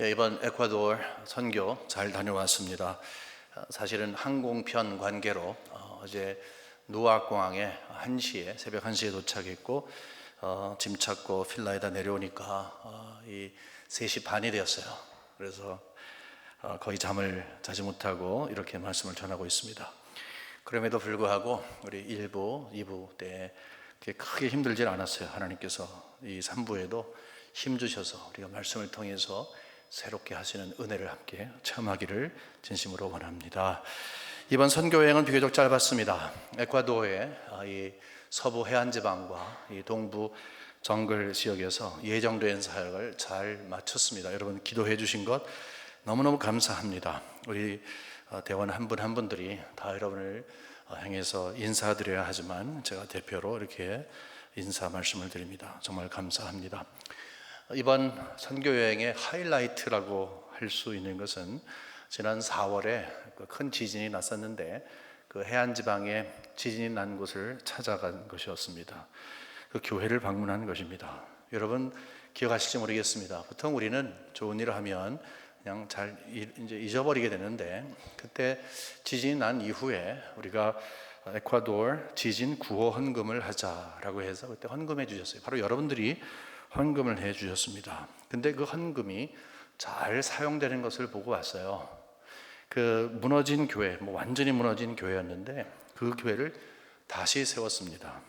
이번 에콰도르 선교 잘 다녀왔습니다. 사실은 항공편 관계로 어제 누아공항에 새벽 1시에 도착했고 짐 찾고 필라에다 내려오니까 이 3시 반이 되었어요. 그래서 거의 잠을 자지 못하고 이렇게 말씀을 전하고 있습니다. 그럼에도 불구하고 우리 1부, 2부 때 크게 힘들질 않았어요. 하나님께서 이 3부에도 힘 주셔서 우리가 말씀을 통해서 새롭게 하시는 은혜를 함께 체험하기를 진심으로 원합니다. 이번 선교 여행은 비교적 짧았습니다. 에콰도르의 이 서부 해안지방과 이 동부 정글 지역에서 예정된 사역을 잘 마쳤습니다. 여러분 기도해 주신 것 너무너무 감사합니다. 우리 대원 한 분 한 분들이 다 여러분을 향해서 인사드려야 하지만 제가 대표로 이렇게 인사 말씀을 드립니다. 정말 감사합니다. 이번 선교 여행의 하이라이트라고 할 수 있는 것은 지난 4월에 큰 지진이 났었는데 그 해안지방에 지진이 난 곳을 찾아간 것이었습니다. 그 교회를 방문한 것입니다. 여러분 기억하실지 모르겠습니다. 보통 우리는 좋은 일을 하면 그냥 잘 이제 잊어버리게 되는데 그때 지진이 난 이후에 우리가 에콰도르 지진 구호 헌금을 하자라고 해서 그때 헌금해 주셨어요. 바로 여러분들이 헌금을 해 주셨습니다. 근데 그 헌금이 잘 사용되는 것을 보고 왔어요. 그 무너진 교회, 완전히 무너진 교회였는데 그 교회를 다시 세웠습니다.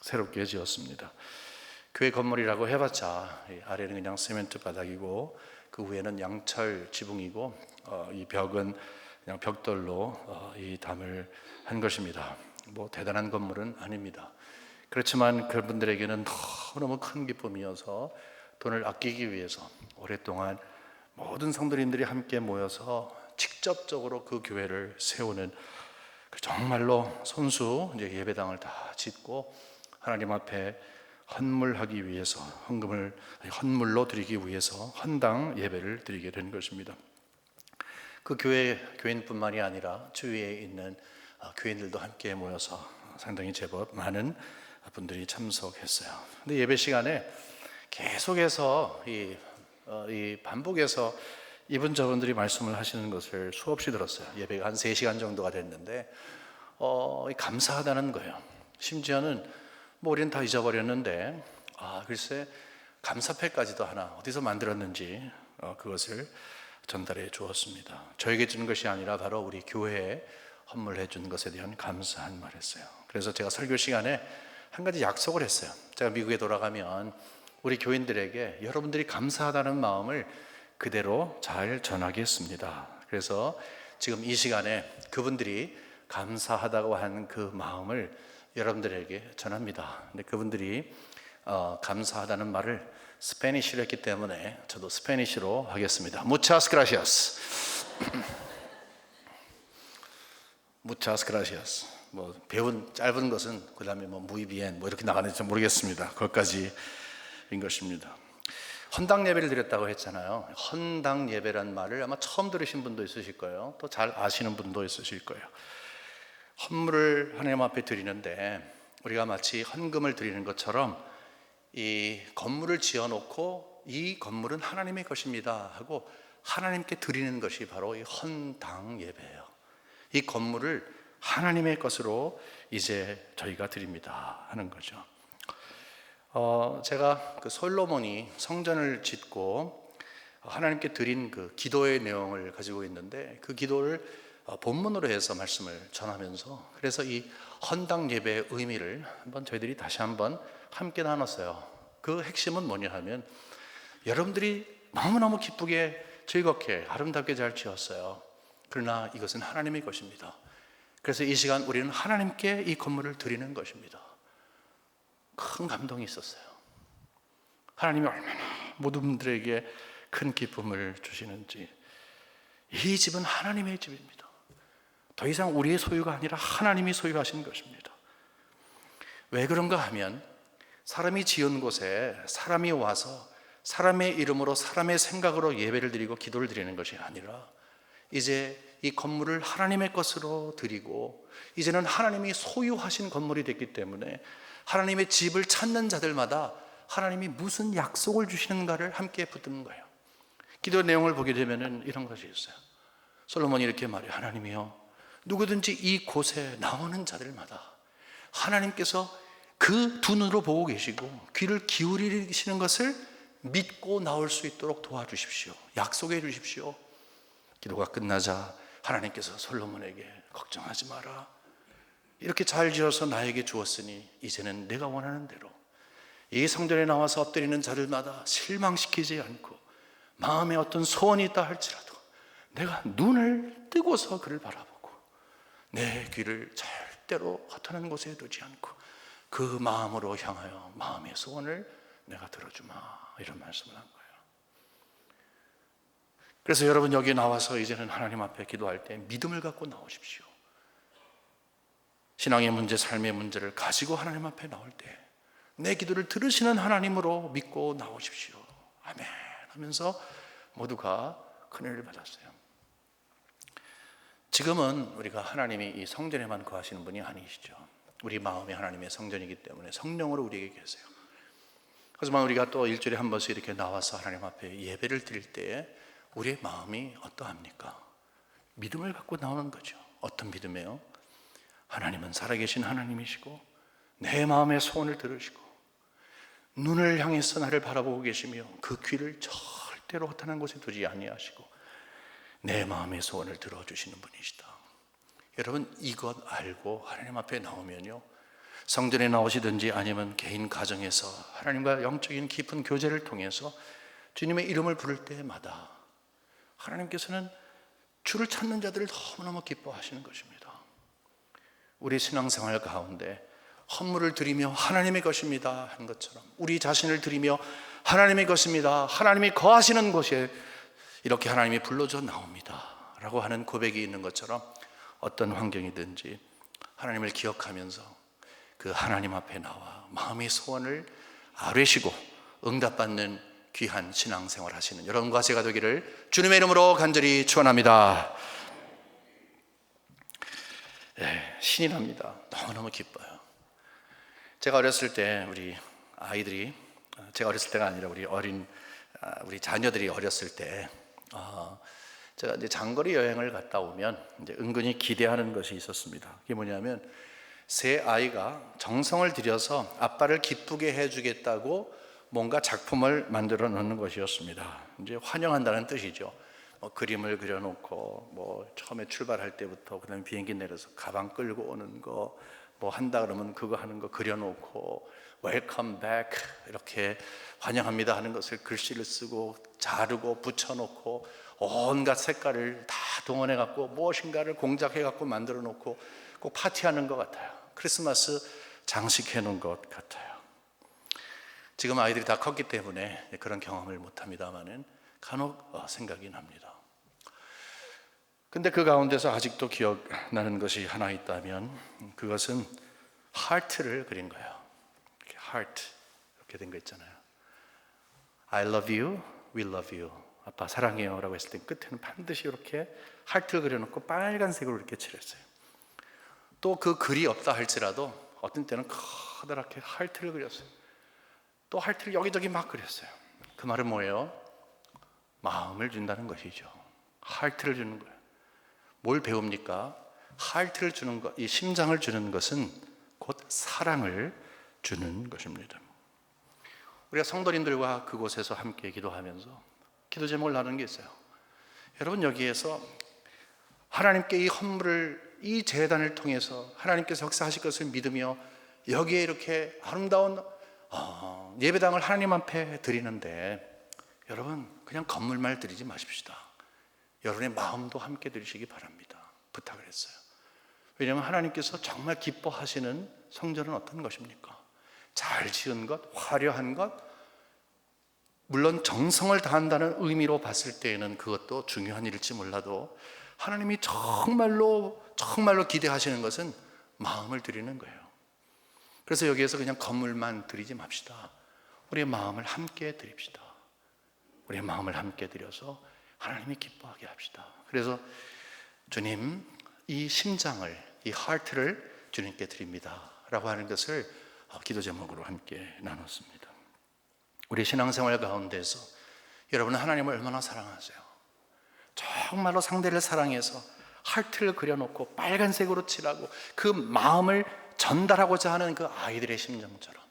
새롭게 지었습니다. 교회 건물이라고 해봤자 아래는 그냥 시멘트 바닥이고 그 위에는 양철 지붕이고 이 벽은 그냥 벽돌로 이 담을 한 것입니다. 대단한 건물은 아닙니다. 그렇지만 그분들에게는 너무너무 큰 기쁨이어서 돈을 아끼기 위해서 오랫동안 모든 성도님들이 함께 모여서 직접적으로 그 교회를 세우는 정말로 손수 예배당을 다 짓고 하나님 앞에 헌물하기 위해서 헌물로 드리기 위해서 헌당 예배를 드리게 된 것입니다. 그 교인뿐만이 아니라 주위에 있는 교인들도 함께 모여서 상당히 제법 많은 분들이 참석했어요. 근데 예배 시간에 계속해서 이 반복해서 이분저분들이 말씀을 하시는 것을 수없이 들었어요. 예배가 한 3시간 정도가 됐는데 감사하다는 거예요. 심지어는 우리는 다 잊어버렸는데 글쎄 감사패까지도 하나 어디서 만들었는지 그것을 전달해 주었습니다. 저에게 준 것이 아니라 바로 우리 교회에 헌물해 준 것에 대한 감사한 말을 했어요. 그래서 제가 설교 시간에 한 가지 약속을 했어요. 제가 미국에 돌아가면 우리 교인들에게 여러분들이 감사하다는 마음을 그대로 잘 전하겠습니다. 그래서 지금 이 시간에 그분들이 감사하다고 하는 그 마음을 여러분들에게 전합니다. 근데 그분들이 감사하다는 말을 스페니쉬로 했기 때문에 저도 스페니쉬로 하겠습니다. Muchas gracias. Muchas gracias. 배운 짧은 것은 그 다음에 muy bien 이렇게 나가는지 모르겠습니다. 그것까지인 것입니다. 헌당 예배를 드렸다고 했잖아요. 헌당 예배란 말을 아마 처음 들으신 분도 있으실 거예요. 또 잘 아시는 분도 있으실 거예요. 헌물을 하나님 앞에 드리는데 우리가 마치 헌금을 드리는 것처럼 이 건물을 지어놓고 이 건물은 하나님의 것입니다 하고 하나님께 드리는 것이 바로 이 헌당 예배예요. 이 건물을 하나님의 것으로 이제 저희가 드립니다 하는 거죠. 제가 그 솔로몬이 성전을 짓고 하나님께 드린 그 기도의 내용을 가지고 있는데 그 기도를 본문으로 해서 말씀을 전하면서 그래서 이 헌당 예배의 의미를 저희들이 다시 한번 함께 나눴어요. 그 핵심은 뭐냐 하면 여러분들이 너무너무 기쁘게 즐겁게 아름답게 잘 지었어요. 그러나 이것은 하나님의 것입니다. 그래서 이 시간 우리는 하나님께 이 건물을 드리는 것입니다. 큰 감동이 있었어요. 하나님이 얼마나 모든 분들에게 큰 기쁨을 주시는지. 이 집은 하나님의 집입니다. 더 이상 우리의 소유가 아니라 하나님이 소유하신 것입니다. 왜 그런가 하면 사람이 지은 곳에 사람이 와서 사람의 이름으로 사람의 생각으로 예배를 드리고 기도를 드리는 것이 아니라 이제 이 건물을 하나님의 것으로 드리고 이제는 하나님이 소유하신 건물이 됐기 때문에 하나님의 집을 찾는 자들마다 하나님이 무슨 약속을 주시는가를 함께 붙드는 거예요. 기도 내용을 보게 되면은 이런 것이 있어요. 솔로몬이 이렇게 말해요. 하나님이여, 누구든지 이 곳에 나오는 자들마다 하나님께서 그 두 눈으로 보고 계시고 귀를 기울이시는 것을 믿고 나올 수 있도록 도와주십시오. 약속해 주십시오. 기도가 끝나자 하나님께서 솔로몬에게 걱정하지 마라, 이렇게 잘 지어서 나에게 주었으니 이제는 내가 원하는 대로 이 성전에 나와서 엎드리는 자들마다 실망시키지 않고 마음에 어떤 소원이 있다 할지라도 내가 눈을 뜨고서 그를 바라보고 내 귀를 절대로 허탄한 곳에 두지 않고 그 마음으로 향하여 마음의 소원을 내가 들어주마, 이런 말씀을 한 거예요. 그래서 여러분, 여기 나와서 이제는 하나님 앞에 기도할 때 믿음을 갖고 나오십시오. 신앙의 문제, 삶의 문제를 가지고 하나님 앞에 나올 때 내 기도를 들으시는 하나님으로 믿고 나오십시오. 아멘 하면서 모두가 큰 은혜를 받았어요. 지금은 우리가 하나님이 이 성전에만 거하시는 분이 아니시죠. 우리 마음이 하나님의 성전이기 때문에 성령으로 우리에게 계세요. 하지만 우리가 또 일주일에 한 번씩 이렇게 나와서 하나님 앞에 예배를 드릴 때 우리의 마음이 어떠합니까? 믿음을 갖고 나오는 거죠. 어떤 믿음이에요? 하나님은 살아계신 하나님이시고 내 마음의 소원을 들으시고 눈을 향해서 나를 바라보고 계시며 그 귀를 절대로 허탄한 곳에 두지 아니하시고 내 마음의 소원을 들어주시는 분이시다. 여러분, 이것 알고 하나님 앞에 나오면요, 성전에 나오시든지 아니면 개인 가정에서 하나님과 영적인 깊은 교제를 통해서 주님의 이름을 부를 때마다 하나님께서는 주를 찾는 자들을 너무너무 기뻐하시는 것입니다. 우리 신앙생활 가운데 헌물을 드리며 하나님의 것입니다 하는 것처럼 우리 자신을 드리며 하나님의 것입니다, 하나님이 거하시는 곳에 이렇게 하나님이 불러줘 나옵니다 라고 하는 고백이 있는 것처럼 어떤 환경이든지 하나님을 기억하면서 그 하나님 앞에 나와 마음의 소원을 아뢰시고 응답받는 귀한 신앙생활 하시는 여러분과 제가 되기를 주님의 이름으로 간절히 축원합니다. 네, 신이 납니다. 너무너무 기뻐요. 제가 어렸을 때 우리 아이들이, 제가 어렸을 때가 아니라 우리 자녀들이 어렸을 때 제가 이제 장거리 여행을 갔다 오면 이제 은근히 기대하는 것이 있었습니다. 그게 뭐냐면 새 아이가 정성을 들여서 아빠를 기쁘게 해주겠다고 뭔가 작품을 만들어 놓는 것이었습니다. 이제 환영한다는 뜻이죠. 그림을 그려놓고 처음에 출발할 때부터 그다음에 비행기 내려서 가방 끌고 오는 거 한다 그러면 그거 하는 거 그려놓고 Welcome back 이렇게 환영합니다 하는 것을 글씨를 쓰고 자르고 붙여놓고 온갖 색깔을 다 동원해 갖고 무엇인가를 공작해 갖고 만들어 놓고 꼭 파티하는 것 같아요. 크리스마스 장식해 놓은 것 같아요. 지금 아이들이 다 컸기 때문에 그런 경험을 못합니다만은 간혹 생각이 납니다. 근데 그 가운데서 아직도 기억나는 것이 하나 있다면 그것은 하트를 그린 거예요. 이렇게 하트 이렇게 된 거 있잖아요. I love you, we love you. 아빠 사랑해요 라고 했을 때 끝에는 반드시 이렇게 하트를 그려놓고 빨간색으로 이렇게 칠했어요. 또 그 글이 없다 할지라도 어떤 때는 커다랗게 하트를 그렸어요. 또 하트를 여기저기 막 그렸어요. 그 말은 뭐예요? 마음을 준다는 것이죠. 하트를 주는 거예요. 뭘 배웁니까? 하트를 주는 것, 이 심장을 주는 것은 곧 사랑을 주는 것입니다. 우리가 성도님들과 그곳에서 함께 기도하면서 기도 제목을 나누는 게 있어요. 여러분, 여기에서 하나님께 이 헌물을, 이 제단을 통해서 하나님께서 역사하실 것을 믿으며 여기에 이렇게 아름다운 예배당을 하나님 앞에 드리는데 여러분, 그냥 건물만 드리지 마십시다. 여러분의 마음도 함께 드리시기 바랍니다. 부탁을 했어요. 왜냐하면 하나님께서 정말 기뻐하시는 성전은 어떤 것입니까? 잘 지은 것, 화려한 것, 물론 정성을 다한다는 의미로 봤을 때에는 그것도 중요한 일일지 몰라도 하나님이 정말로 기대하시는 것은 마음을 드리는 거예요. 그래서 여기에서 그냥 건물만 드리지 맙시다. 우리의 마음을 함께 드립시다. 우리의 마음을 함께 드려서 하나님이 기뻐하게 합시다. 그래서 주님, 이 심장을, 이 하트를 주님께 드립니다 라고 하는 것을 기도 제목으로 함께 나눴습니다. 우리 신앙생활 가운데서 여러분은 하나님을 얼마나 사랑하세요? 정말로 상대를 사랑해서 하트를 그려놓고 빨간색으로 칠하고 그 마음을 전달하고자 하는 그 아이들의 심정처럼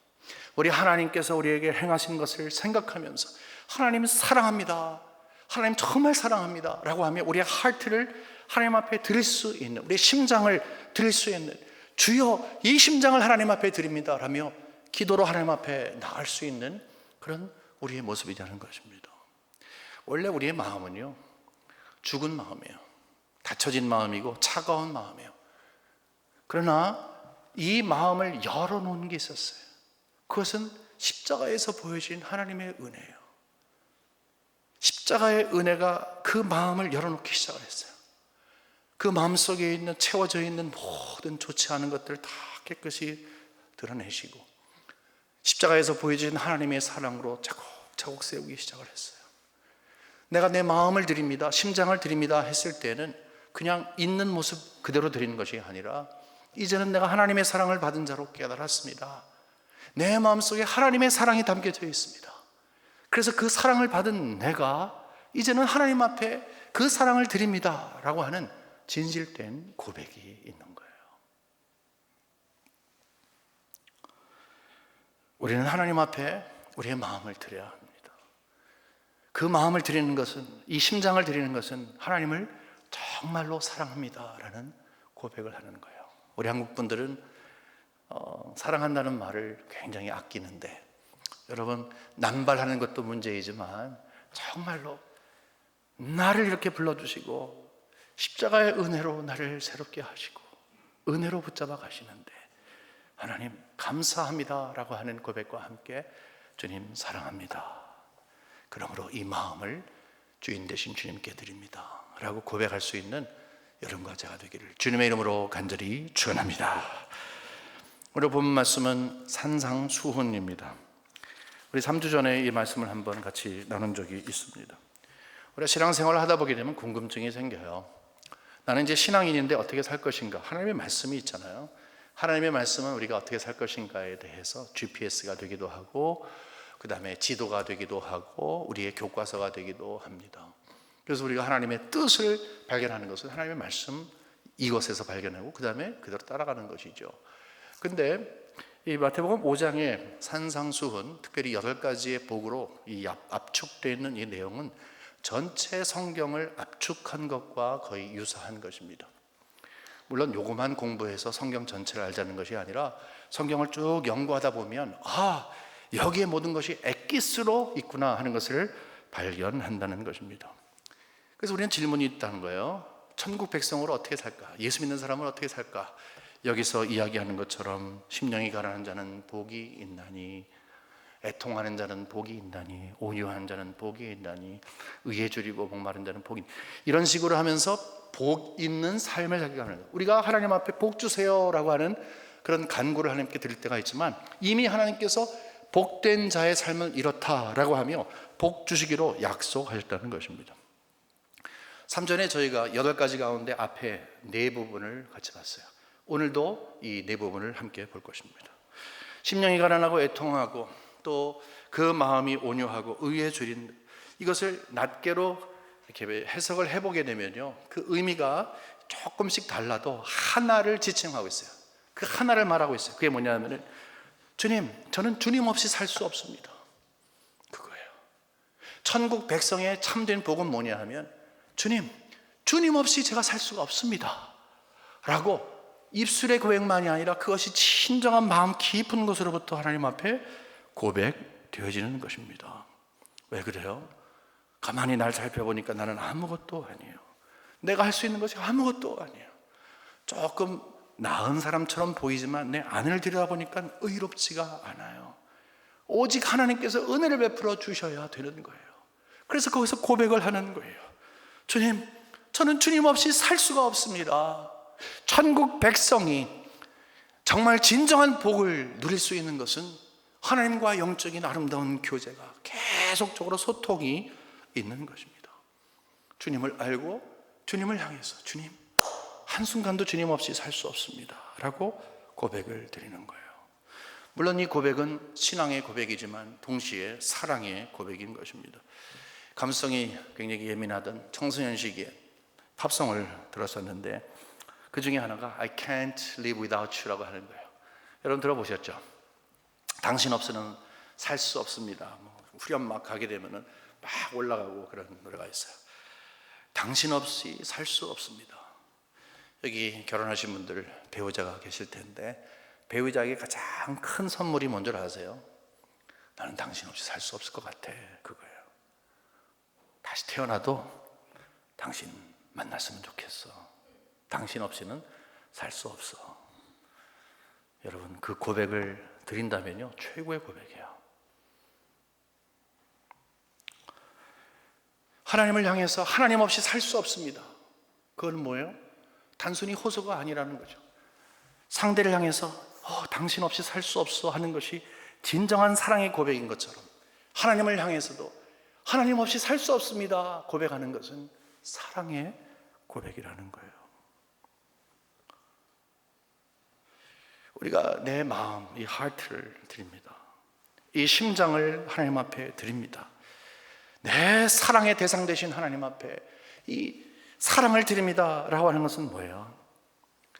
우리 하나님께서 우리에게 행하신 것을 생각하면서 하나님 사랑합니다, 하나님 정말 사랑합니다 라고 하며 우리의 하트를 하나님 앞에 드릴 수 있는, 우리의 심장을 드릴 수 있는, 주여 이 심장을 하나님 앞에 드립니다 라며 기도로 하나님 앞에 나갈 수 있는 그런 우리의 모습이라는 것입니다. 원래 우리의 마음은요, 죽은 마음이에요. 닫혀진 마음이고 차가운 마음이에요. 그러나 이 마음을 열어놓은 게 있었어요. 그것은 십자가에서 보여진 하나님의 은혜예요. 십자가의 은혜가 그 마음을 열어놓기 시작을 했어요. 그 마음속에 있는, 채워져 있는 모든 좋지 않은 것들을 다 깨끗이 드러내시고 십자가에서 보여진 하나님의 사랑으로 차곡차곡 세우기 시작을 했어요. 내가 내 마음을 드립니다, 심장을 드립니다 했을 때는 그냥 있는 모습 그대로 드리는 것이 아니라 이제는 내가 하나님의 사랑을 받은 자로 깨달았습니다. 내 마음속에 하나님의 사랑이 담겨져 있습니다. 그래서 그 사랑을 받은 내가 이제는 하나님 앞에 그 사랑을 드립니다 라고 하는 진실된 고백이 있는 거예요. 우리는 하나님 앞에 우리의 마음을 드려야 합니다. 그 마음을 드리는 것은, 이 심장을 드리는 것은 하나님을 정말로 사랑합니다 라는 고백을 하는 거예요. 우리 한국 분들은 사랑한다는 말을 굉장히 아끼는데, 여러분 남발하는 것도 문제이지만 정말로 나를 이렇게 불러주시고 십자가의 은혜로 나를 새롭게 하시고 은혜로 붙잡아 가시는데 하나님 감사합니다 라고 하는 고백과 함께 주님 사랑합니다, 그러므로 이 마음을 주인 되신 주님께 드립니다 라고 고백할 수 있는 여러분과 제가 되기를 주님의 이름으로 간절히 축원합니다. 오늘 본 말씀은 산상수훈입니다. 우리 3주 전에 이 말씀을 한번 같이 나눈 적이 있습니다. 우리가 신앙생활을 하다 보게 되면 궁금증이 생겨요. 나는 이제 신앙인인데 어떻게 살 것인가? 하나님의 말씀이 있잖아요. 하나님의 말씀은 우리가 어떻게 살 것인가에 대해서 GPS가 되기도 하고 그 다음에 지도가 되기도 하고 우리의 교과서가 되기도 합니다. 그래서 우리가 하나님의 뜻을 발견하는 것은 하나님의 말씀 이것에서 발견하고 그 다음에 그대로 따라가는 것이죠. 근데 이 마태복음 5장의 산상수훈, 특별히 8가지의 복으로 이 압축되어 있는 이 내용은 전체 성경을 압축한 것과 거의 유사한 것입니다. 물론 요것만 공부해서 성경 전체를 알자는 것이 아니라 성경을 쭉 연구하다 보면 여기에 모든 것이 엑기스로 있구나 하는 것을 발견한다는 것입니다. 그래서 우리는 질문이 있다는 거예요. 천국 백성으로 어떻게 살까? 예수 믿는 사람은 어떻게 살까? 여기서 이야기하는 것처럼 심령이 가난한 자는 복이 있나니, 애통하는 자는 복이 있나니, 온유한 자는 복이 있나니, 의에 줄이고 목마른 자는 복이 있나니, 이런 식으로 하면서 복 있는 삶을 살게 하는 거예요. 우리가 하나님 앞에 복 주세요라고 하는 그런 간구를 하나님께 드릴 때가 있지만 이미 하나님께서 복된 자의 삶은 이렇다라고 하며 복 주시기로 약속하셨다는 것입니다. 3전에 저희가 8가지 가운데 앞에 4부분을 같이 봤어요. 오늘도 이 4부분을 함께 볼 것입니다. 심령이 가난하고 애통하고 또 그 마음이 온유하고 의에 줄인, 이것을 낱개로 이렇게 해석을 해보게 되면요, 그 의미가 조금씩 달라도 하나를 지칭하고 있어요. 그 하나를 말하고 있어요. 그게 뭐냐면은 주님, 저는 주님 없이 살 수 없습니다. 그거예요. 천국 백성의 참된 복은 뭐냐 하면 주님 없이 제가 살 수가 없습니다 라고 입술의 고백만이 아니라 그것이 진정한 마음 깊은 곳으로부터 하나님 앞에 고백되어지는 것입니다. 왜 그래요? 가만히 날 살펴보니까 나는 아무것도 아니에요. 내가 할 수 있는 것이 아무것도 아니에요. 조금 나은 사람처럼 보이지만 내 안을 들여다보니까 의롭지가 않아요. 오직 하나님께서 은혜를 베풀어 주셔야 되는 거예요. 그래서 거기서 고백을 하는 거예요. 주님, 저는 주님 없이 살 수가 없습니다. 천국 백성이 정말 진정한 복을 누릴 수 있는 것은 하나님과 영적인 아름다운 교제가 계속적으로 소통이 있는 것입니다. 주님을 알고 주님을 향해서 주님, 한순간도 주님 없이 살 수 없습니다 라고 고백을 드리는 거예요. 물론 이 고백은 신앙의 고백이지만 동시에 사랑의 고백인 것입니다. 감수성이 굉장히 예민하던 청소년 시기에 팝송을 들었었는데 그 중에 하나가 I can't live without you라고 하는 거예요. 여러분 들어보셨죠? 당신 없이는 살 수 없습니다. 후렴 막 가게 되면은 막 올라가고 그런 노래가 있어요. 당신 없이 살 수 없습니다. 여기 결혼하신 분들 배우자가 계실 텐데 배우자에게 가장 큰 선물이 뭔 줄 아세요? 나는 당신 없이 살 수 없을 것 같아. 그거예요. 다시 태어나도 당신 만났으면 좋겠어. 당신 없이는 살 수 없어. 여러분 그 고백을 드린다면요 최고의 고백이에요. 하나님을 향해서 하나님 없이 살 수 없습니다. 그건 뭐예요? 단순히 호소가 아니라는 거죠. 상대를 향해서 당신 없이 살 수 없어 하는 것이 진정한 사랑의 고백인 것처럼 하나님을 향해서도 하나님 없이 살 수 없습니다 고백하는 것은 사랑의 고백이라는 거예요. 우리가 내 마음, 이 하트를 드립니다. 이 심장을 하나님 앞에 드립니다. 내 사랑의 대상 되신 하나님 앞에 이 사랑을 드립니다 라고 하는 것은 뭐예요?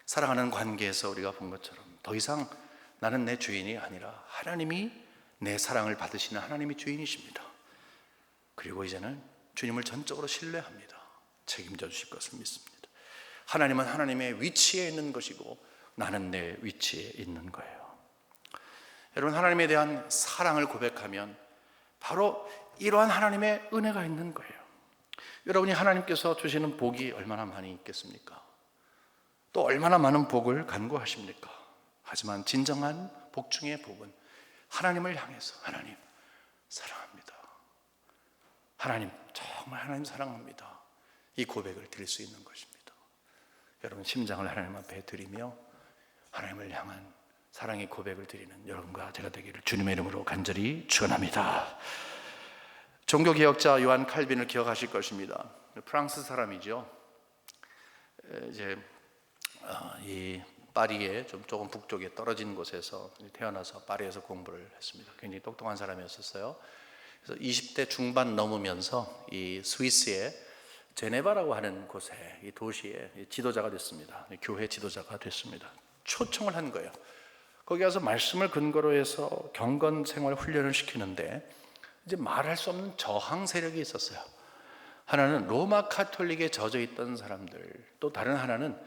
사랑하는 관계에서 우리가 본 것처럼 더 이상 나는 내 주인이 아니라 하나님이 내 사랑을 받으시는 하나님이 주인이십니다. 그리고 이제는 주님을 전적으로 신뢰합니다. 책임져 주실 것을 믿습니다. 하나님은 하나님의 위치에 있는 것이고 나는 내 위치에 있는 거예요. 여러분 하나님에 대한 사랑을 고백하면 바로 이러한 하나님의 은혜가 있는 거예요. 여러분이 하나님께서 주시는 복이 얼마나 많이 있겠습니까? 또 얼마나 많은 복을 간구하십니까? 하지만 진정한 복 중의 복은 하나님을 향해서 하나님 사랑합니다. 하나님 정말 하나님 사랑합니다. 이 고백을 드릴 수 있는 것입니다. 여러분 심장을 하나님 앞에 드리며 하나님을 향한 사랑의 고백을 드리는 여러분과 제가 되기를 주님의 이름으로 간절히 축원합니다. 종교개혁자 요한 칼빈을 기억하실 것입니다. 프랑스 사람이죠. 이제 이 파리의 조금 북쪽에 떨어진 곳에서 태어나서 파리에서 공부를 했습니다. 굉장히 똑똑한 사람이었어요. 그래서 20대 중반 넘으면서 이 스위스의 제네바라고 하는 곳에 이 도시의 지도자가 됐습니다. 교회 지도자가 됐습니다. 초청을 한 거예요. 거기 가서 말씀을 근거로 해서 경건 생활 훈련을 시키는데 이제 말할 수 없는 저항 세력이 있었어요. 하나는 로마 카톨릭에 젖어 있던 사람들, 또 다른 하나는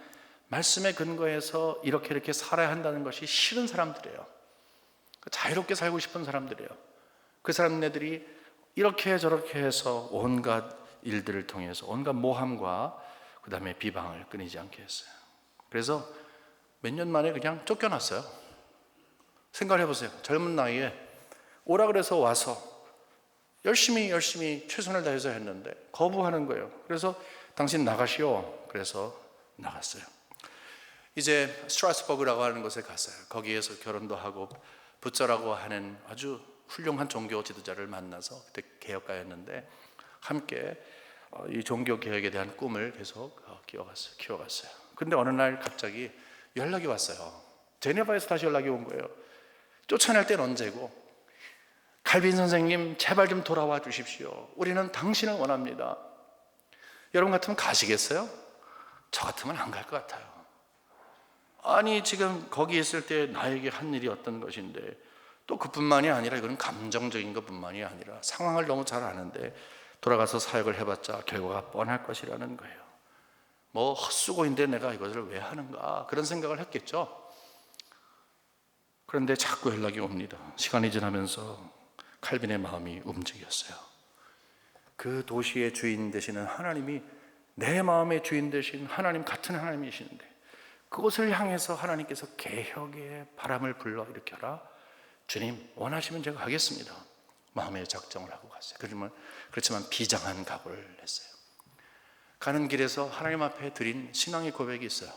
말씀에 근거해서 이렇게 살아야 한다는 것이 싫은 사람들이에요. 자유롭게 살고 싶은 사람들이에요. 그 사람들이 이렇게 저렇게 해서 온갖 일들을 통해서 온갖 모함과 그 다음에 비방을 끊이지 않게 했어요. 그래서 몇 년 만에 그냥 쫓겨났어요. 생각을 해보세요. 젊은 나이에 오라 그래서 와서 열심히 최선을 다해서 했는데 거부하는 거예요. 그래서 당신 나가시오. 그래서 나갔어요. 이제 스트라스버그라고 하는 곳에 갔어요. 거기에서 결혼도 하고 부처라고 하는 아주 훌륭한 종교 지도자를 만나서 그때 개혁가였는데 함께 이 종교 개혁에 대한 꿈을 계속 키워갔어요. 근데 어느 날 갑자기 연락이 왔어요. 제네바에서 다시 연락이 온 거예요. 쫓아낼 때는 언제고? 칼빈 선생님 제발 좀 돌아와 주십시오. 우리는 당신을 원합니다. 여러분 같으면 가시겠어요? 저 같으면 안 갈 것 같아요. 아니 지금 거기 있을 때 나에게 한 일이 어떤 것인데 또 그뿐만이 아니라 이건 감정적인 것뿐만이 아니라 상황을 너무 잘 아는데 돌아가서 사역을 해봤자 결과가 뻔할 것이라는 거예요. 뭐 헛수고인데 내가 이것을 왜 하는가 그런 생각을 했겠죠. 그런데 자꾸 연락이 옵니다. 시간이 지나면서 칼빈의 마음이 움직였어요. 그 도시의 주인 되시는 하나님이 내 마음의 주인 되신 하나님 같은 하나님이시는데 그곳을 향해서 하나님께서 개혁의 바람을 불러일으켜라. 주님 원하시면 제가 가겠습니다. 마음의 작정을 하고 갔어요. 그렇지만 비장한 각오를 했어요. 가는 길에서 하나님 앞에 드린 신앙의 고백이 있어요.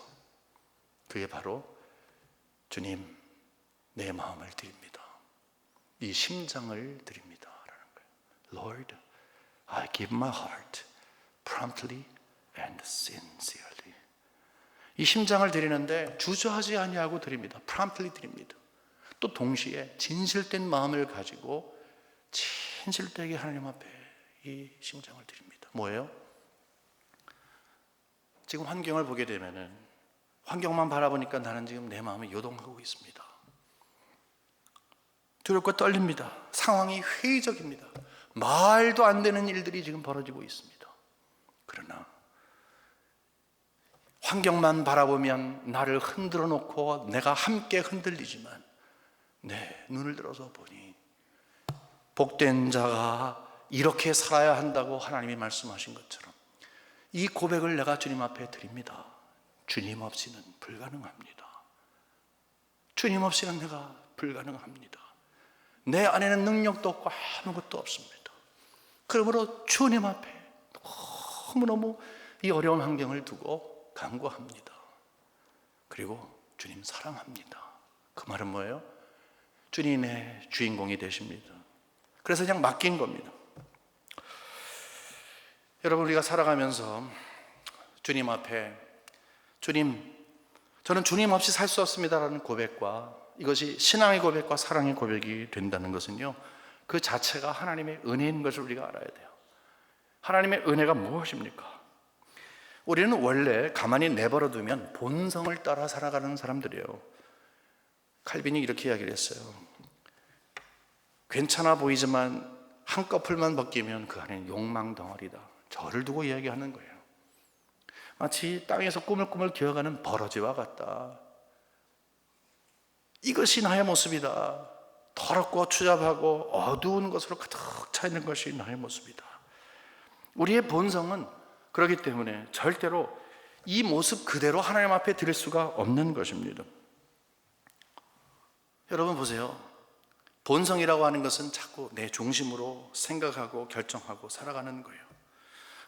그게 바로 주님 내 마음을 드립니다. 이 심장을 드립니다 라는 거예요. Lord, I give my heart promptly and sincerely. 이 심장을 드리는데 주저하지 아니하고 드립니다. promptly 드립니다. 또 동시에 진실된 마음을 가지고 진실되게 하나님 앞에 이 심장을 드립니다. 뭐예요? 지금 환경을 보게 되면은 환경만 바라보니까 나는 지금 내 마음이 요동하고 있습니다. 두렵고 떨립니다. 상황이 회의적입니다. 말도 안 되는 일들이 지금 벌어지고 있습니다. 그러나 환경만 바라보면 나를 흔들어 놓고 내가 함께 흔들리지만 내 눈을 들어서 보니 복된 자가 이렇게 살아야 한다고 하나님이 말씀하신 것처럼 이 고백을 내가 주님 앞에 드립니다. 주님 없이는 불가능합니다. 주님 없이는 내가 불가능합니다. 내 안에는 능력도 없고 아무것도 없습니다. 그러므로 주님 앞에 너무너무 이 어려운 환경을 두고 간구합니다. 그리고 주님 사랑합니다. 그 말은 뭐예요? 주님의 주인공이 되십니다. 그래서 그냥 맡긴 겁니다. 여러분, 우리가 살아가면서 주님 앞에 주님, 저는 주님 없이 살 수 없습니다라는 고백과 이것이 신앙의 고백과 사랑의 고백이 된다는 것은요, 그 자체가 하나님의 은혜인 것을 우리가 알아야 돼요. 하나님의 은혜가 무엇입니까? 우리는 원래 가만히 내버려 두면 본성을 따라 살아가는 사람들이에요. 칼빈이 이렇게 이야기를 했어요. 괜찮아 보이지만 한꺼풀만 벗기면 그 안에는 욕망 덩어리다. 저를 두고 이야기하는 거예요. 마치 땅에서 꾸물꾸물 기어가는 버러지와 같다. 이것이 나의 모습이다. 더럽고 추잡하고 어두운 것으로 가득 차 있는 것이 나의 모습이다. 우리의 본성은 그렇기 때문에 절대로 이 모습 그대로 하나님 앞에 드릴 수가 없는 것입니다. 여러분 보세요. 본성이라고 하는 것은 자꾸 내 중심으로 생각하고 결정하고 살아가는 거예요.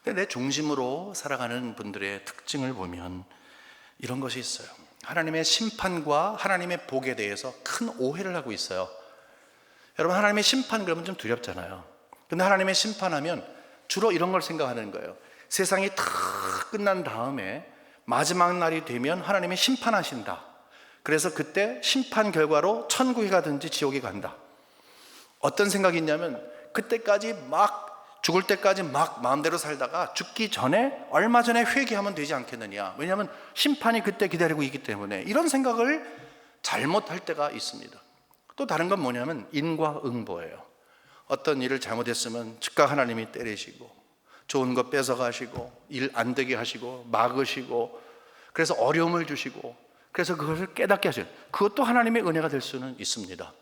근데 내 중심으로 살아가는 분들의 특징을 보면 이런 것이 있어요. 하나님의 심판과 하나님의 복에 대해서 큰 오해를 하고 있어요. 여러분, 하나님의 심판 그러면 좀 두렵잖아요. 근데 하나님의 심판하면 주로 이런 걸 생각하는 거예요. 세상이 다 끝난 다음에 마지막 날이 되면 하나님이 심판하신다. 그래서 그때 심판 결과로 천국에 가든지 지옥에 간다. 어떤 생각이 있냐면 그때까지 막 죽을 때까지 막 마음대로 살다가 죽기 전에 얼마 전에 회개하면 되지 않겠느냐. 왜냐하면 심판이 그때 기다리고 있기 때문에 이런 생각을 잘못할 때가 있습니다. 또 다른 건 뭐냐면 인과응보예요. 어떤 일을 잘못했으면 즉각 하나님이 때리시고 좋은 거 뺏어가시고 일 안 되게 하시고 막으시고 그래서 어려움을 주시고 그래서 그것을 깨닫게 하시는, 그것도 하나님의 은혜가 될 수는 있습니다.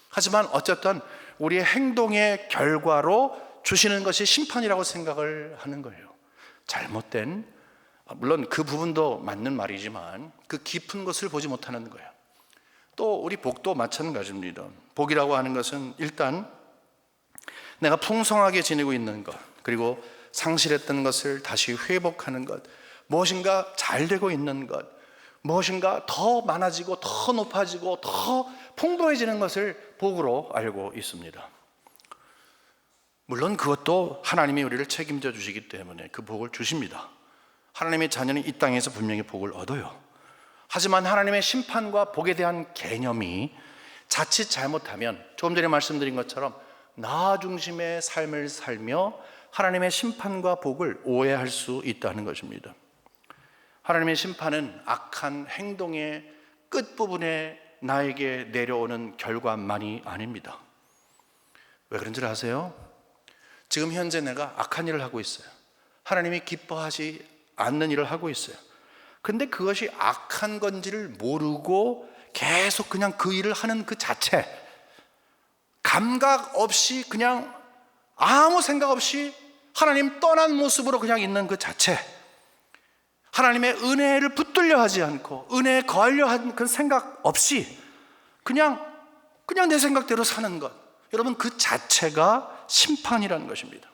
하지만 어쨌든 우리의 행동의 결과로 주시는 것이 심판이라고 생각을 하는 거예요. 잘못된, 물론 그 부분도 맞는 말이지만 그 깊은 것을 보지 못하는 거예요. 또 우리 복도 마찬가지입니다. 복이라고 하는 것은 일단 내가 풍성하게 지내고 있는 것, 그리고 상실했던 것을 다시 회복하는 것, 무엇인가 잘 되고 있는 것, 무엇인가 더 많아지고 더 높아지고 더 풍부해지는 것을 복으로 알고 있습니다. 물론 그것도 하나님이 우리를 책임져 주시기 때문에 그 복을 주십니다. 하나님의 자녀는 이 땅에서 분명히 복을 얻어요. 하지만 하나님의 심판과 복에 대한 개념이 자칫 잘못하면 조금 전에 말씀드린 것처럼 나 중심의 삶을 살며 하나님의 심판과 복을 오해할 수 있다는 것입니다. 하나님의 심판은 악한 행동의 끝부분에 나에게 내려오는 결과만이 아닙니다. 왜 그런 줄 아세요? 지금 현재 내가 악한 일을 하고 있어요. 하나님이 기뻐하지 않는 일을 하고 있어요. 근데 그것이 악한 건지를 모르고 계속 그냥 그 일을 하는 그 자체, 감각 없이 그냥 아무 생각 없이 하나님 떠난 모습으로 그냥 있는 그 자체, 하나님의 은혜를 붙들려 하지 않고 은혜에 거하려 한 그 생각 없이 그냥 내 생각대로 사는 것, 여러분 그 자체가 심판이라는 것입니다.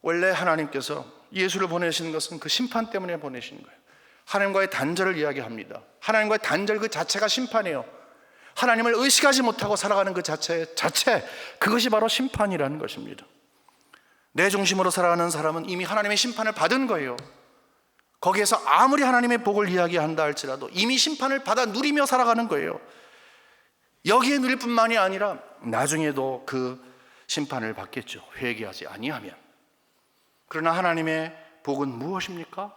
원래 하나님께서 예수를 보내신 것은 그 심판 때문에 보내신 거예요. 하나님과의 단절을 이야기합니다. 하나님과의 단절 그 자체가 심판이에요. 하나님을 의식하지 못하고 살아가는 그 자체, 그것이 바로 심판이라는 것입니다. 내 중심으로 살아가는 사람은 이미 하나님의 심판을 받은 거예요. 거기에서 아무리 하나님의 복을 이야기한다 할지라도 이미 심판을 받아 누리며 살아가는 거예요. 여기에 누릴 뿐만이 아니라 나중에도 그 심판을 받겠죠. 회개하지 아니하면. 그러나 하나님의 복은 무엇입니까?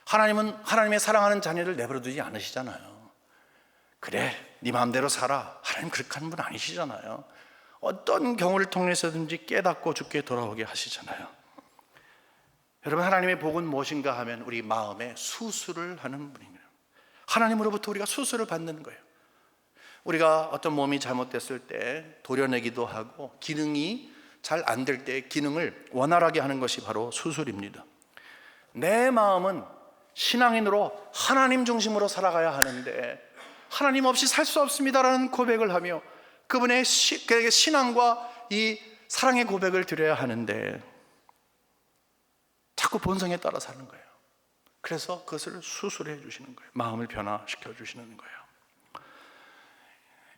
하나님은 하나님의 사랑하는 자녀를 내버려 두지 않으시잖아요. 그래, 네 마음대로 살아. 하나님 그렇게 하는 분 아니시잖아요. 어떤 경우를 통해서든지 깨닫고 주께 돌아오게 하시잖아요. 여러분, 하나님의 복은 무엇인가 하면 우리 마음에 수술을 하는 분이에요. 하나님으로부터 우리가 수술을 받는 거예요. 우리가 어떤 몸이 잘못됐을 때 도려내기도 하고 기능이 잘 안 될 때 기능을 원활하게 하는 것이 바로 수술입니다. 내 마음은 신앙인으로 하나님 중심으로 살아가야 하는데 하나님 없이 살 수 없습니다라는 고백을 하며 그분의 그에게 신앙과 이 사랑의 고백을 드려야 하는데 자꾸 본성에 따라 사는 거예요. 그래서 그것을 수술해 주시는 거예요. 마음을 변화시켜 주시는 거예요.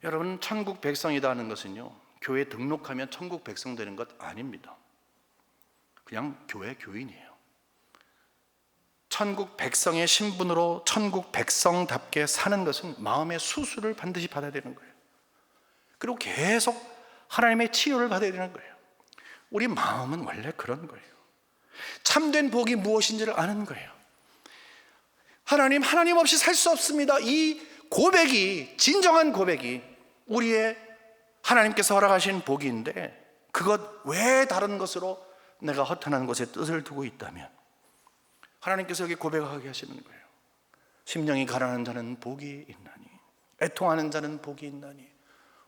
여러분, 천국 백성이다 하는 것은요, 교회 등록하면 천국 백성 되는 것 아닙니다. 그냥 교회 교인이에요. 천국 백성의 신분으로 천국 백성답게 사는 것은 마음의 수술을 반드시 받아야 되는 거예요. 그리고 계속 하나님의 치유를 받아야 되는 거예요. 우리 마음은 원래 그런 거예요. 참된 복이 무엇인지를 아는 거예요. 하나님 없이 살 수 없습니다. 이 고백이, 진정한 고백이 우리의 하나님께서 허락하신 복인데 그것 외에 다른 것으로 내가 허탄한 것에 뜻을 두고 있다면 하나님께서 여기 고백하게 하시는 거예요. 심령이 가난한 자는 복이 있나니, 애통하는 자는 복이 있나니,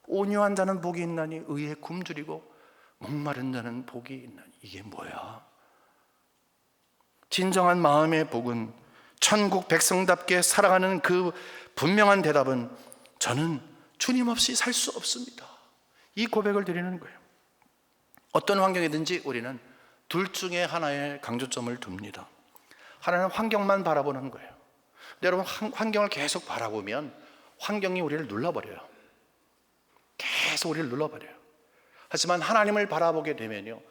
온유한 자는 복이 있나니, 의에 굶주리고 목마른 자는 복이 있나니. 이게 뭐야? 진정한 마음의 복은, 천국 백성답게 살아가는 그 분명한 대답은 저는 주님 없이 살 수 없습니다. 이 고백을 드리는 거예요. 어떤 환경이든지 우리는 둘 중에 하나의 강조점을 둡니다. 하나는 환경만 바라보는 거예요. 근데 여러분, 환경을 계속 바라보면 환경이 우리를 눌러버려요. 계속 우리를 눌러버려요. 하지만 하나님을 바라보게 되면요,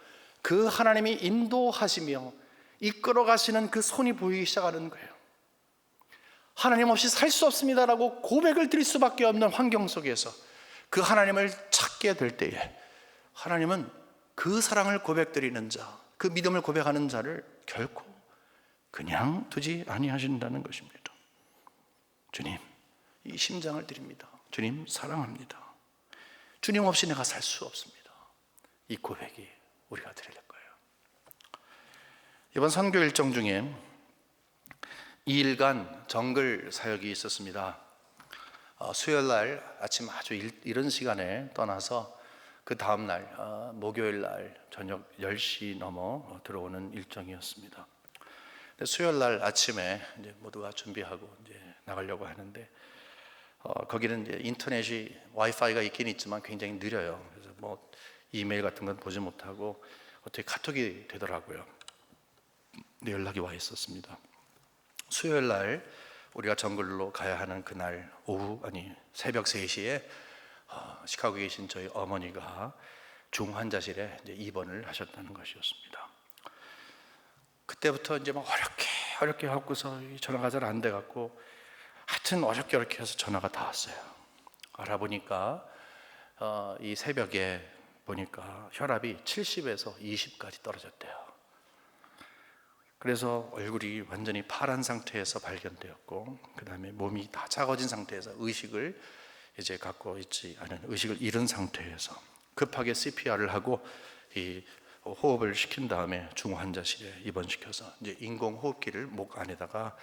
그 하나님이 인도하시며 이끌어 가시는 그 손이 보이기 시작하는 거예요. 하나님 없이 살 수 없습니다라고 고백을 드릴 수밖에 없는 환경 속에서 그 하나님을 찾게 될 때에 하나님은 그 사랑을 고백드리는 자, 그 믿음을 고백하는 자를 결코 그냥 두지 아니하신다는 것입니다. 주님, 이 심장을 드립니다. 주님, 사랑합니다. 주님 없이 내가 살 수 없습니다. 이 고백이 우리가 드릴 거예요. 이번 선교 일정 중에 2일간 정글 사역이 있었습니다. 수요일 날 아침 아주 이른 시간에 떠나서 그 다음 날 목요일 날 저녁 10시 넘어 들어오는 일정이었습니다. 수요일 날 아침에 이제 모두가 준비하고 이제 나가려고 하는데 거기는 이제 인터넷이 와이파이가 있긴 있지만 굉장히 느려요. 그래서 뭐 이메일 같은 건 보지 못하고 어떻게 카톡이 되더라고요. 근데 연락이 와 있었습니다. 수요일 날 우리가 정글로 가야 하는 그날 새벽 3시에 시카고에 계신 저희 어머니가 중환자실에 이제 입원을 하셨다는 것이었습니다. 그때부터 이제 막 어렵게 하고서 전화가 잘 안 돼 갖고 하여튼 어렵게 해서 전화가 다 왔어요. 알아보니까 이 새벽에 보니까 혈압이 70에서 20까지 떨어졌대요. 그래서 얼굴이 완전히 파란 상태에서 발견되었고, 그 다음에 몸이 다 작아진 상태에서 의식을 이제 갖고 있지 않은, 의식을 잃은 상태에서 급하게 CPR을 하고 이 호흡을 시킨 다음에 중환자실에 입원시켜서 이제 인공호흡기를 목 안에다가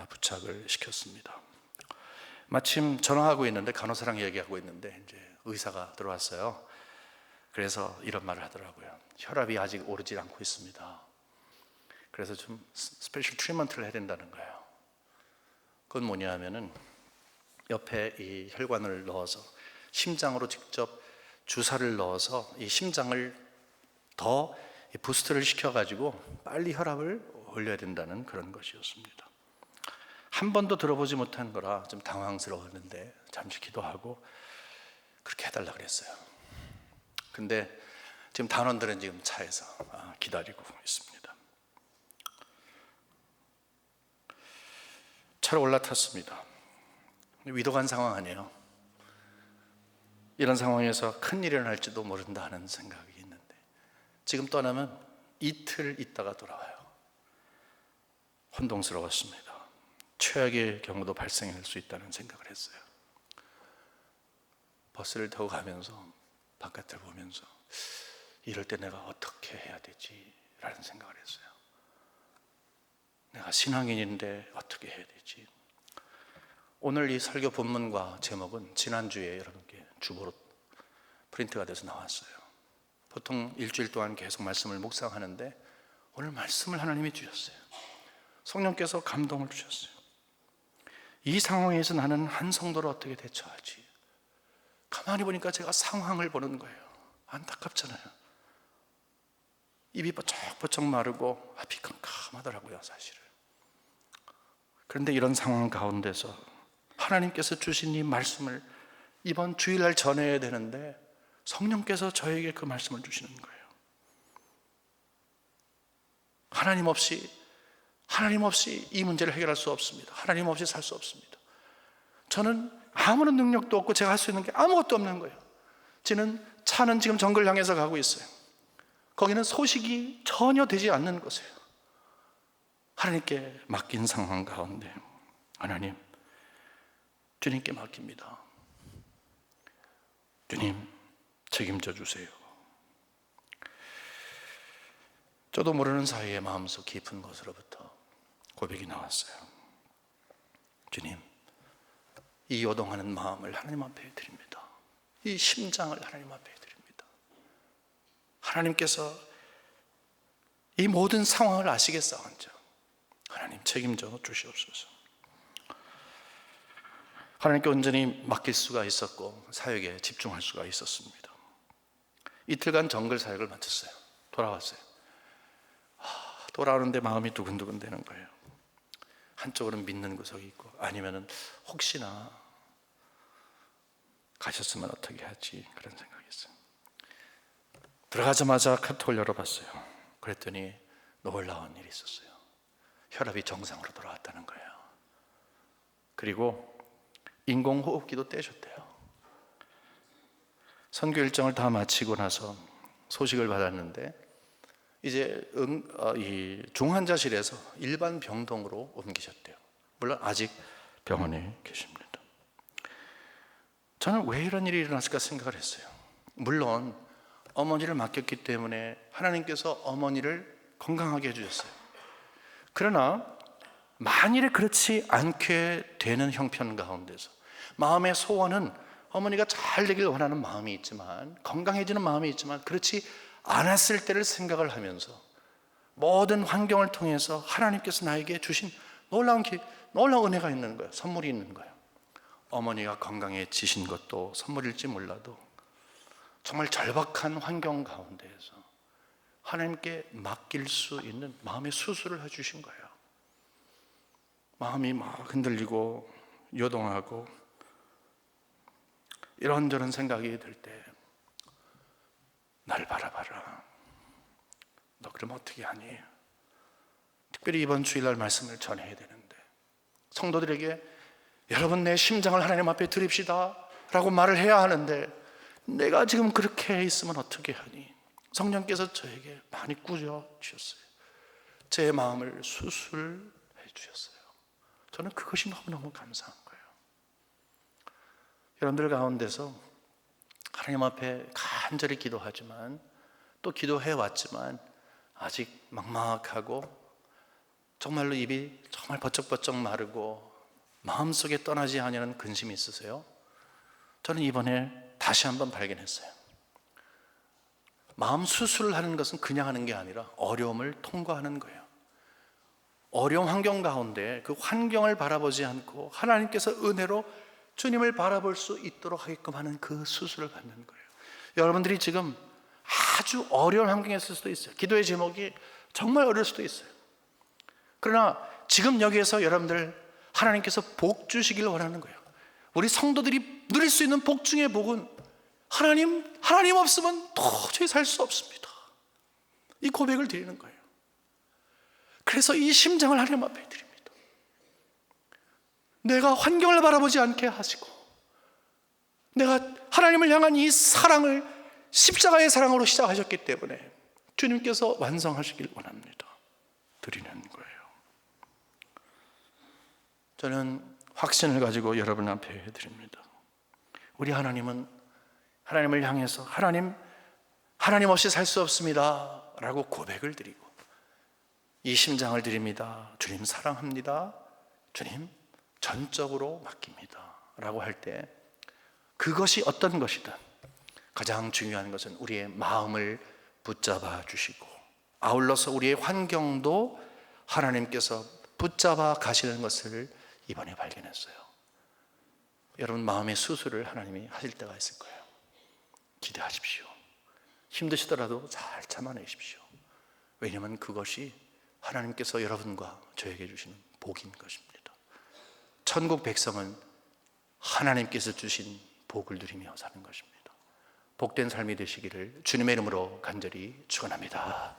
부착을 시켰습니다. 마침 전화하고 있는데, 간호사랑 얘기하고 있는데 이제 의사가 들어왔어요. 그래서 이런 말을 하더라고요. 혈압이 아직 오르지 않고 있습니다. 그래서 좀 스페셜 트리트먼트를 해야 된다는 거예요. 그건 뭐냐 하면은 옆에 이 혈관을 넣어서 심장으로 직접 주사를 넣어서 이 심장을 더 부스트를 시켜가지고 빨리 혈압을 올려야 된다는 그런 것이었습니다. 한 번도 들어보지 못한 거라 좀 당황스러웠는데 잠시 기도하고 그렇게 해달라 그랬어요. 근데 지금 단원들은 지금 차에서 기다리고 있습니다. 차로 올라탔습니다. 위독한 상황 아니에요. 이런 상황에서 큰일이 일어날지도 모른다 하는 생각이 있는데, 지금 떠나면 이틀 있다가 돌아와요. 혼동스러웠습니다. 최악의 경우도 발생할 수 있다는 생각을 했어요. 버스를 타고 가면서 바깥을 보면서 이럴 때 내가 어떻게 해야 되지? 라는 생각을 했어요. 내가 신앙인인데 어떻게 해야 되지? 오늘 이 설교 본문과 제목은 지난주에 여러분께 주보로 프린트가 돼서 나왔어요. 보통 일주일 동안 계속 말씀을 묵상하는데 오늘 말씀을 하나님이 주셨어요. 성령께서 감동을 주셨어요. 이 상황에서 나는 한 성도를 어떻게 대처하지? 가만히 보니까 제가 상황을 보는 거예요. 안타깝잖아요. 입이 버쩍버쩍 마르고 앞이 캄캄하더라고요, 사실은. 그런데 이런 상황 가운데서 하나님께서 주신 이 말씀을 이번 주일날 전해야 되는데 성령께서 저에게 그 말씀을 주시는 거예요. 하나님 없이 이 문제를 해결할 수 없습니다. 하나님 없이 살 수 없습니다. 저는 아무런 능력도 없고 제가 할 수 있는 게 아무것도 없는 거예요. 차는 지금 정글 향해서 가고 있어요. 거기는 소식이 전혀 되지 않는 곳이에요. 하나님께 맡긴 상황 가운데 하나님, 주님께 맡깁니다. 주님, 책임져 주세요. 저도 모르는 사이에 마음속 깊은 곳으로부터 고백이 나왔어요. 주님, 이 요동하는 마음을 하나님 앞에 드립니다. 이 심장을 하나님 앞에 드립니다. 하나님께서 이 모든 상황을 아시겠사온즉 하나님 책임져 주시옵소서. 하나님께 온전히 맡길 수가 있었고 사역에 집중할 수가 있었습니다. 이틀간 정글 사역을 마쳤어요. 돌아왔어요. 돌아오는데 마음이 두근두근 되는 거예요. 한쪽으로는 믿는 구석이 있고, 아니면은 혹시나 가셨으면 어떻게 하지, 그런 생각이 있어요. 들어가자마자 카톡을 열어봤어요. 그랬더니 놀라운 일이 있었어요. 혈압이 정상으로 돌아왔다는 거예요. 그리고 인공호흡기도 떼셨대요. 선교 일정을 다 마치고 나서 소식을 받았는데 이제 이 중환자실에서 일반 병동으로 옮기셨대요. 물론 아직 병원에 계십니다. 저는 왜 이런 일이 일어났을까 생각을 했어요. 물론 어머니를 맡겼기 때문에 하나님께서 어머니를 건강하게 해주셨어요. 그러나 만일에 그렇지 않게 되는 형편 가운데서 마음의 소원은 어머니가 잘 되길 원하는 마음이 있지만, 건강해지는 마음이 있지만, 그렇지 않았을 때를 생각을 하면서 모든 환경을 통해서 하나님께서 나에게 주신 놀라운 은혜가 있는 거예요. 선물이 있는 거예요. 어머니가 건강해지신 것도 선물일지 몰라도 정말 절박한 환경 가운데에서 하나님께 맡길 수 있는 마음의 수술을 해주신 거예요. 마음이 막 흔들리고 요동하고 이런저런 생각이 들 때 날 바라봐라. 너 그럼 어떻게 하니? 특별히 이번 주일날 말씀을 전해야 되는데 성도들에게 여러분 내 심장을 하나님 앞에 드립시다 라고 말을 해야 하는데 내가 지금 그렇게 있으면 어떻게 하니? 성령께서 저에게 많이 꾸짖어 주셨어요. 제 마음을 수술해 주셨어요. 저는 그것이 너무너무 감사한 거예요. 여러분들 가운데서 하나님 앞에 간절히 기도하지만 또 기도해 왔지만 아직 막막하고 정말로 입이 정말 버쩍버쩍 마르고 마음속에 떠나지 않으려는 근심이 있으세요? 저는 이번에 다시 한번 발견했어요. 마음 수술을 하는 것은 그냥 하는 게 아니라 어려움을 통과하는 거예요. 어려운 환경 가운데 그 환경을 바라보지 않고 하나님께서 은혜로 주님을 바라볼 수 있도록 하게끔 하는 그 수술을 받는 거예요. 여러분들이 지금 아주 어려운 환경에 있을 수도 있어요. 기도의 제목이 정말 어려울 수도 있어요. 그러나 지금 여기에서 여러분들 하나님께서 복 주시길 원하는 거예요. 우리 성도들이 누릴 수 있는 복 중의 복은 하나님 없으면 도저히 살 수 없습니다. 이 고백을 드리는 거예요. 그래서 이 심장을 하나님 앞에 드립니다. 내가 환경을 바라보지 않게 하시고 내가 하나님을 향한 이 사랑을 십자가의 사랑으로 시작하셨기 때문에 주님께서 완성하시길 원합니다. 드리는 거예요. 저는 확신을 가지고 여러분 앞에 해드립니다. 우리 하나님은 하나님을 향해서 하나님 없이 살 수 없습니다 라고 고백을 드리고 이 심장을 드립니다. 주님 사랑합니다. 주님 전적으로 맡깁니다 라고 할 때 그것이 어떤 것이든 가장 중요한 것은 우리의 마음을 붙잡아 주시고 아울러서 우리의 환경도 하나님께서 붙잡아 가시는 것을 이번에 발견했어요. 여러분 마음의 수술을 하나님이 하실 때가 있을 거예요. 기대하십시오. 힘드시더라도 잘 참아내십시오. 왜냐하면 그것이 하나님께서 여러분과 저에게 주시는 복인 것입니다. 천국 백성은 하나님께서 주신 복을 누리며 사는 것입니다. 복된 삶이 되시기를 주님의 이름으로 간절히 축원합니다.